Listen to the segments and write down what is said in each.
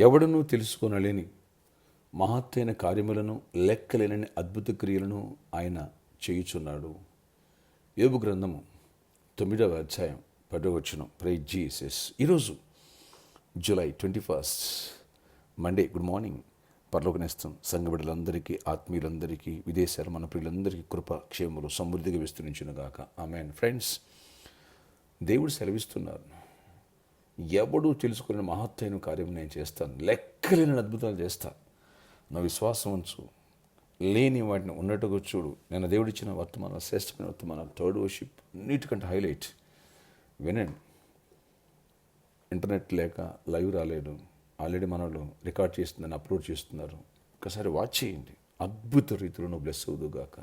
ఎవడనూ తెలుసుకొనలేని మహత్తైన కార్యములను, లెక్కలేనని అద్భుత క్రియలను ఆయన చేయుచున్నాడు. యోబు గ్రంథము 9వ అధ్యాయం 10వ వచనం. Praise Jesus. ఈరోజు జూలై 21 మండే. Good morning. పరలోకనేస్తం సంఘ బిడ్డలందరికీ, ఆత్మీయులందరికీ, విదేశాల మన ప్రియులందరికీ కృప క్షేమములు సమృద్ధిగా విస్తరించునుగాక. ఆమేన్. ఫ్రెండ్స్, దేవుడు సెలవిస్తున్నారు, ఎవడు తెలుసుకునే మహత్తైన కార్యం నేను చేస్తాను, లెక్కలేని అద్భుతాలు చేస్తాను, నా విశ్వాసం ఉంచు, లేని వాటిని ఉన్నట్టుగా చూడు. నేను దేవుడిచ్చిన వర్తమానం, శ్రేష్టమైన వర్తమానం, థర్డ్ వర్షిప్ అన్నిటికంటే హైలైట్. వినండి. ఇంటర్నెట్ లేక లైవ్ రాలేదు, ఆల్రెడీ మనలో రికార్డ్ చేస్తుందని అప్లోడ్ చేస్తున్నారు. ఒకసారి వాచ్ చేయండి. అద్భుత రీతిలో నువ్వు బ్లెస్ అవుదుగాక.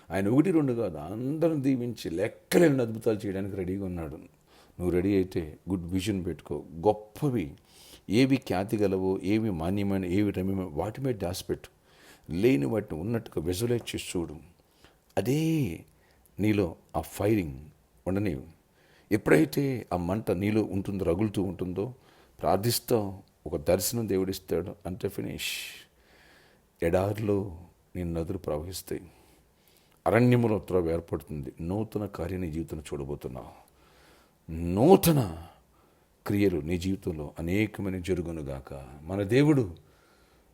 ఆయన 1-2 కాదు, అందరిని దీవించి లెక్కలేని అద్భుతాలు చేయడానికి రెడీగా ఉన్నాడు. నువ్వు రెడీ అయితే గుడ్ విజన్ పెట్టుకో. గొప్పవి ఏవి ఖ్యాతి గలవో, ఏవి మాన్యమైన, ఏవి రమ్యమైన వాటి మీద దాచిపెట్టు. లేని వాటిని ఉన్నట్టుగా విజువలైజ్ చేసి చూడు. అదే నీలో ఆ ఫైరింగ్ ఉండనివి. ఎప్పుడైతే ఆ మంట నీలో ఉంటుందో, రగులుతూ ఉంటుందో, ప్రార్థిస్తావు, ఒక దర్శనం దేవుడిస్తాడు, అంటే ఫినిష్. ఎడారిలో నీ నదులు ప్రవహిస్తాయి, అరణ్యములో త్రోవ ఏర్పడుతుంది. నూతన కార్యం నీ జీవితంలో చూడబోతున్నావు. నూతన క్రియలు నీ జీవితంలో అనేకమైన జరుగునుగాక. మన దేవుడు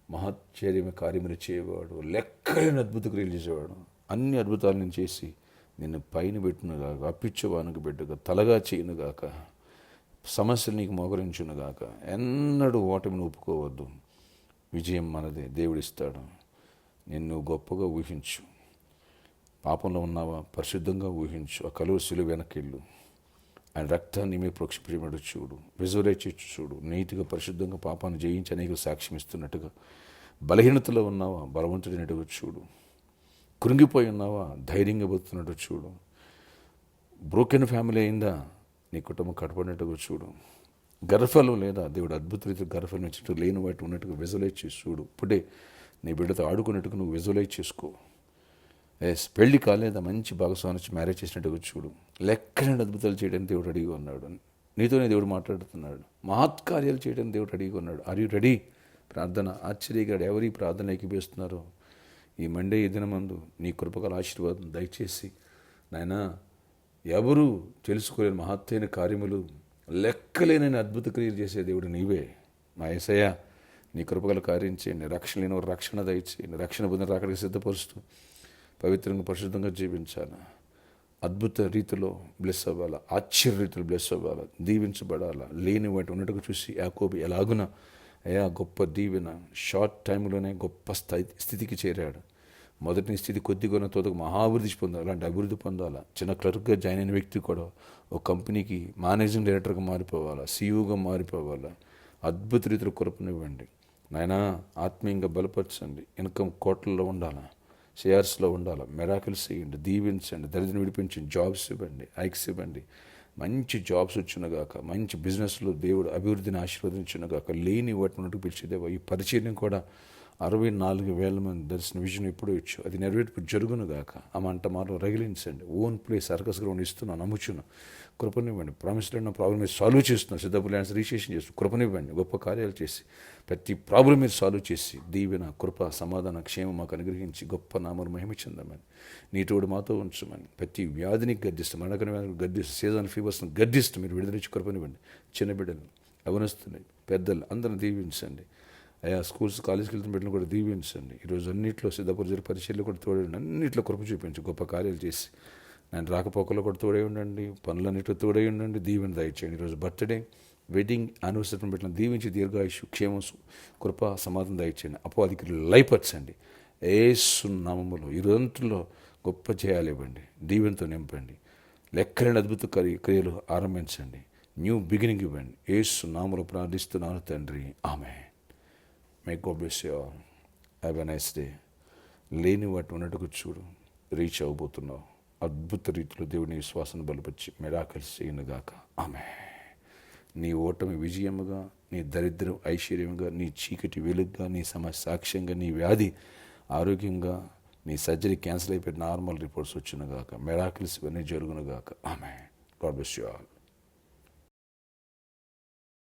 మహాశ్చర్య కార్యములు చేయవాడు, లెక్కలేని అద్భుత క్రియలు చేసేవాడు. అన్ని అద్భుతాలను చేసి నిన్ను పైన పెట్టునుగాక, అప్పిచ్చేవానికి బిడ్డగా తలగా చేయనుగాక, సమస్యలు నీకు మోకరించునుగాక. ఎన్నడూ ఓటమిని ఒప్పుకోవద్దు. విజయం మనదే, దేవుడిస్తాడు. నిన్ను గొప్పగా ఊహించు. పాపంలో ఉన్నావా, పరిశుద్ధంగా ఊహించు. ఆ కలువ సిలువ వెనకెళ్ళు. ఆయన రక్తాన్ని మీద ప్రోక్షించబడి చూడు, విజువలైజ్ చేసి చూడు. నీతిగా పరిశుద్ధంగా పాపాన్ని జయించి అనేక సాక్ష్యం ఇస్తున్నట్టుగా. బలహీనతలో ఉన్నావా, బలవంతుడినట్టుగా చూడు. కృంగిపోయి ఉన్నావా, ధైర్యంగా బతున్నట్టు చూడు. బ్రోకెన్ ఫ్యామిలీ అయిందా, నీ కుటుంబం కట్టబడినట్టుగా చూడు. గర్భఫలం లేదా, దేవుడు అద్భుత రీతిలో గర్భఫలం ఇచ్చినట్టు లేని వాటి ఉన్నట్టుగా విజువలైజ్ చేసి చూడు. ఇప్పుడే నీ బిడ్డతో ఆడుకున్నట్టుగా నువ్వు విజువలైజ్ చేసుకో. పెళ్లి కాలేదా, మంచి భాగస్వామి మ్యారేజ్ చేసినట్టుగా చూడు. లెక్కలేని అద్భుతాలు చేయడానికి దేవుడు రెడీగా ఉన్నాడు. నీతోనే దేవుడు మాట్లాడుతున్నాడు. మహత్కార్యాలు చేయడానికి దేవుడు రెడీగా ఉన్నాడు. Are you ready? ప్రార్థన ఆశ్చర్యగా ఎవరి ప్రార్థన ఎక్కిపిస్తున్నారో ఈ మండే ఈ దినమందు నీ కృపగల ఆశీర్వాదం దయచేసి నాయనా, ఎవరు తెలుసుకోలేని మహత్తైన కార్యములు, లెక్కలేని అద్భుత క్రియలు చేసే దేవుడు నీవే. మా యేసయ్య, నీ కృపగల కార్యం చేయండి. రక్షణ లేని వారు రక్షణ దయచేయండి. రక్షణ పొందిన అక్కడికి సిద్ధపరుస్తూ పవిత్రంగా పరిశుద్ధంగా జీవించాలి. అద్భుత రీతిలో బ్లెస్ అవ్వాలా, ఆశ్చర్య రీతిలో బ్లెస్ అవ్వాలా, దీవించబడాలా. లేని వాటి ఉన్నట్టుగా చూసి యాకోబు ఎలాగున అయా గొప్ప దీవెన, షార్ట్ టైంలోనే గొప్ప స్థితికి చేరాడు. మొదటి స్థితి కొద్దిగా తోదకు మహాభివృద్ధి పొందాలి. అలాంటి అభివృద్ధి పొందాలా. చిన్న క్లర్క్గా జాయిన్ అయిన వ్యక్తి కూడా ఒక కంపెనీకి మేనేజింగ్ డైరెక్టర్గా మారిపోవాలా, సీఈఓగా మారిపోవాలా. అద్భుత రీతిలో కృపనివ్వండి నాయనా. ఆత్మీయంగా బలపరచండి. ఇన్కమ్ కోట్లలో ఉండాలా, షేర్స్లో ఉండాలి. మెరాకిల్స్ ఇవ్వండి, దీవించండి, దరిద్రం విడిపించండి, జాబ్స్ ఇవ్వండి, హైక్స్ ఇవ్వండి. మంచి జాబ్స్ వచ్చినగాక, మంచి బిజినెస్లో దేవుడు అభివృద్ధిని ఆశీర్వదించినగాక. లేని వాటి నుండి పిలిచేదేవా. ఈ పరిచయం కూడా 64,000 మంది దర్శన విజన్ ఎప్పుడూ ఇచ్చు, అది నెరవేర్పు జరుగునుగాక. ఆ మంట మాలో రగిలించండి. ఓన్ ప్లేస్ సర్కస్ గ్రౌండ్ ఇస్తున్నాను, నమ్ముచున్నా. కృపనివ్వండి. ప్రామిస్డ్ ఉన్న ప్రాబ్లం మీరు సాల్వ్ చేస్తున్నారు. సిద్ధపు ల్యాండ్స్ రిజిస్ట్రేషన్ చేస్తూ కృపనివ్వండి. గొప్ప కార్యాలు చేసి ప్రతి ప్రాబ్లం మీరు సాల్వ్ చేసి దీవెన, కృప, సమాధాన, క్షేమం మాకు అనుగ్రహించి గొప్ప నామను మహిమ చెందమని, నీతోడు మాతో ఉంచమని. ప్రతి వ్యాధిని గద్దిస్తూ, మరణకర వ్యాధిని గద్దిస్తూ, సీజన్ ఫీవర్స్ని గద్దిస్తూ మీరు విడుదలించి కృపనివ్వండి. చిన్న బిడ్డలు, అవనస్తున్నాయి, పెద్దలు అందరిని దీవించండి. అయా స్కూల్స్, కాలేజీకి వెళ్తున్న బిడ్డలు కూడా దీవించండి. ఈరోజు అన్నింటిలో సిద్ధపరిచే పరిచయలు కూడా తోడండి. అన్నింటిలో కృప చూపించి గొప్ప కార్యాలు చేసి నేను రాకపోకలో కూడా తోడై ఉండండి. పనులన్నింటిలో తోడై ఉండండి. దీవెన దయచేయండి. ఈరోజు బర్త్డే, వెడ్డింగ్, యానివర్సరీ పెట్టిన దీవించి దీర్ఘాయుషు, క్షేమం, కృప, సమాధానం దయచేయండి. అపవాదికి లయపరచండి. యేసు నామములో ఈ రోజుల్లో గొప్ప జయాలు ఇవ్వండి. దీవెనతో నింపండి. లెక్కలేని అద్భుత క్రియలు ఆరంభించండి. న్యూ బిగినింగ్ ఇవ్వండి. యేసు నామములో ప్రార్థిస్తున్నాను తండ్రి, ఆమేన్. May God bless you all. Have a nice day. లేని వాటి ఉన్నట్టుకు చూడు. రీచ్ అవబోతున్నావు. అద్భుత రీతిలో దేవుని విశ్వాసాన్ని బలపరిచి మిరాకిల్స్ చేయనుగాక. ఆమేన్. నీ ఓటమి విజయముగా, నీ దరిద్రం ఐశ్వర్యంగా, నీ చీకటి వెలుగుగా, నీ సమస్య సాక్ష్యంగా, నీ వ్యాధి ఆరోగ్యంగా, నీ సర్జరీ క్యాన్సిల్ అయిపోయి నార్మల్ రిపోర్ట్స్ వచ్చినగాక. మిరాకిల్స్ ఇవన్నీ జరుగునుగాక. ఆమేన్. God bless you all.